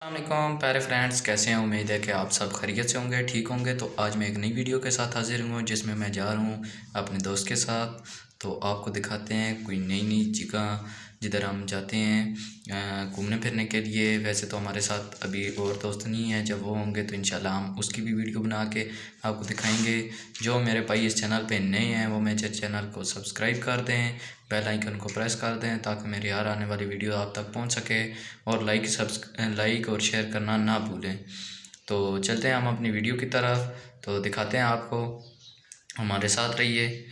अस्सलामुअलैकुम प्यारे फ्रेंड्स, कैसे हैं। उम्मीद है कि आप सब खैरियत से होंगे, ठीक होंगे। तो आज मैं एक नई वीडियो के साथ हाजिर हूँ जिसमें मैं जा रहा हूँ अपने दोस्त के साथ। तो आपको दिखाते हैं कोई नई नई जगह जिधर हम जाते हैं घूमने फिरने के लिए। वैसे तो हमारे साथ अभी और दोस्त नहीं है, जब वो होंगे तो इंशाल्लाह हम उसकी भी वीडियो बना के आपको दिखाएंगे। जो मेरे भाई इस चैनल पे नए हैं वो मेरे चैनल को सब्सक्राइब कर दें, बेल आइकन को प्रेस कर दें ताकि मेरी हर आने वाली वीडियो आप तक पहुंच सके, और लाइक और शेयर करना ना भूलें। तो चलते हैं हम अपनी वीडियो की तरफ, तो दिखाते हैं आपको, हमारे साथ रहिए।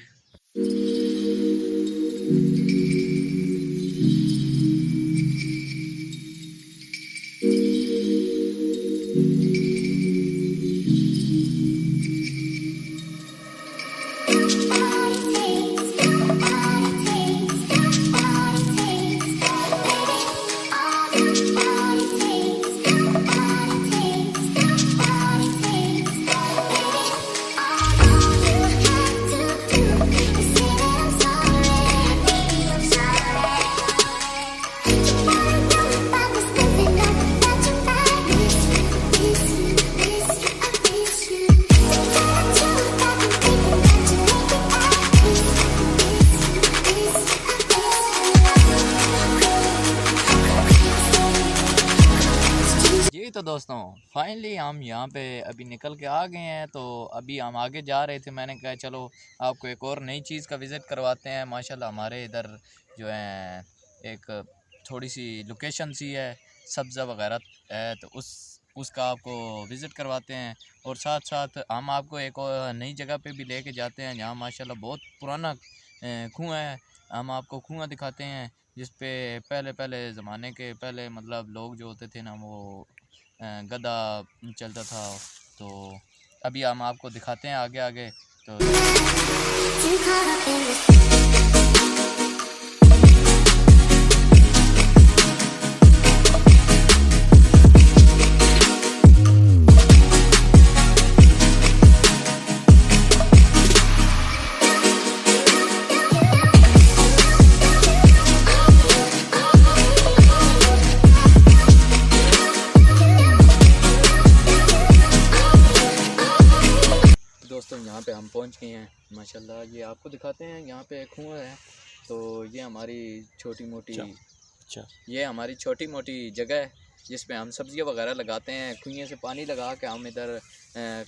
तो दोस्तों फाइनली हम यहाँ पे अभी निकल के आ गए हैं। तो अभी हम आगे जा रहे थे, मैंने कहा चलो आपको एक और नई चीज़ का विज़िट करवाते हैं। माशाल्लाह हमारे इधर जो है एक थोड़ी सी लोकेशन सी है, सब्ज़ा वगैरह है, तो उसका आपको विज़िट करवाते हैं। और साथ साथ हम आपको एक और नई जगह पे भी लेके जाते हैं जहाँ माशाल्लाह बहुत पुराना कुआँ है। हम आपको कुआँ दिखाते हैं जिस पे पहले ज़माने के पहले मतलब लोग जो होते थे ना, वो गधा चलता था। तो अभी हम आपको दिखाते हैं आगे आगे। तो दोस्तों यहाँ पे हम पहुँच गए हैं माशाल्लाह। ये आपको दिखाते हैं, यहाँ पे एक कुआँ है। तो ये हमारी छोटी मोटी जगह है जिस पे हम सब्ज़ियाँ वगैरह लगाते हैं। कुएँ से पानी लगा के हम इधर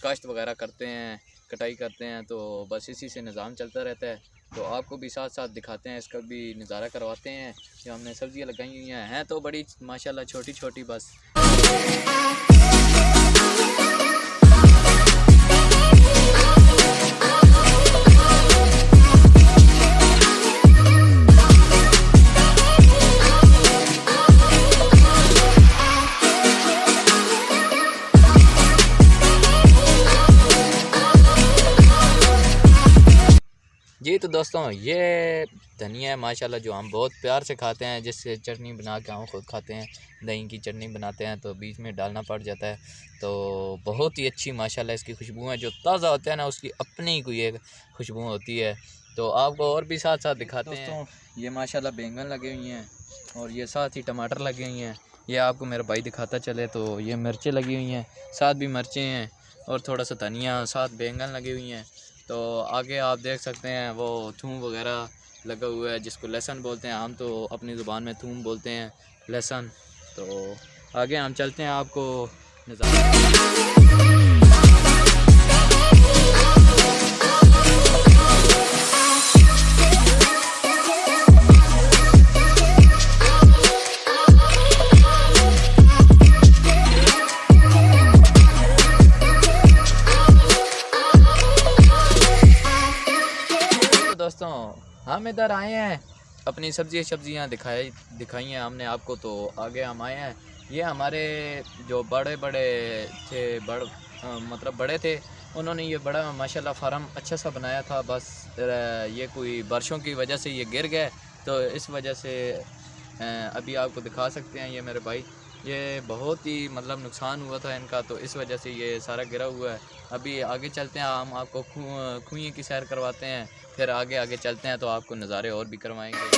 काश्त वगैरह करते हैं, कटाई करते हैं। तो बस इसी से निज़ाम चलता रहता है। तो आपको भी साथ साथ दिखाते हैं, इसका भी नज़ारा करवाते हैं। जो हमने सब्ज़ियाँ लगाई हुई हैं तो बड़ी माशाल्लाह छोटी छोटी बस। जी तो दोस्तों ये धनिया है माशाल्लाह, जो हम बहुत प्यार से खाते हैं, जिससे चटनी बना के हम खुद खाते हैं। दही की चटनी बनाते हैं तो बीच में डालना पड़ जाता है। तो बहुत ही अच्छी माशाल्लाह इसकी खुशबू है। जो ताज़ा होता है ना उसकी अपनी ही कोई एक खुशबू होती है। तो आपको और भी साथ साथ दिखाते हैं दोस्तों। ये माशाल्लाह बैंगन लगे हुई हैं और ये साथ ही टमाटर लगे हुई हैं। ये आपको मेरा भाई दिखाता चले। तो ये मिर्चें लगी हुई हैं, साथ भी मिर्चें हैं और थोड़ा सा धनिया, साथ बैंगन लगी हुई हैं। तो आगे आप देख सकते हैं वो थूम वगैरह लगा हुआ है, जिसको लहसुन बोलते हैं। हम तो अपनी ज़ुबान में थूम बोलते हैं, लहसुन। तो आगे हम चलते हैं, आपको नज़ारा। दोस्तों हम इधर आए हैं, अपनी सब्जियां दिखाई हैं हमने आपको। तो आगे हम आए हैं। ये हमारे जो बड़े थे, मतलब बड़े थे, उन्होंने ये बड़ा माशाल्लाह फार्म अच्छा सा बनाया था। बस ये कोई बारिशों की वजह से ये गिर गए, तो इस वजह से अभी आपको दिखा सकते हैं। ये मेरे भाई ये बहुत ही मतलब नुकसान हुआ था इनका, तो इस वजह से ये सारा गिरा हुआ है। अभी आगे चलते हैं, हम आपको कुएं की सैर करवाते हैं, फिर आगे चलते हैं तो आपको नज़ारे और भी करवाएंगे।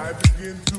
I begin to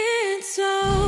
It's so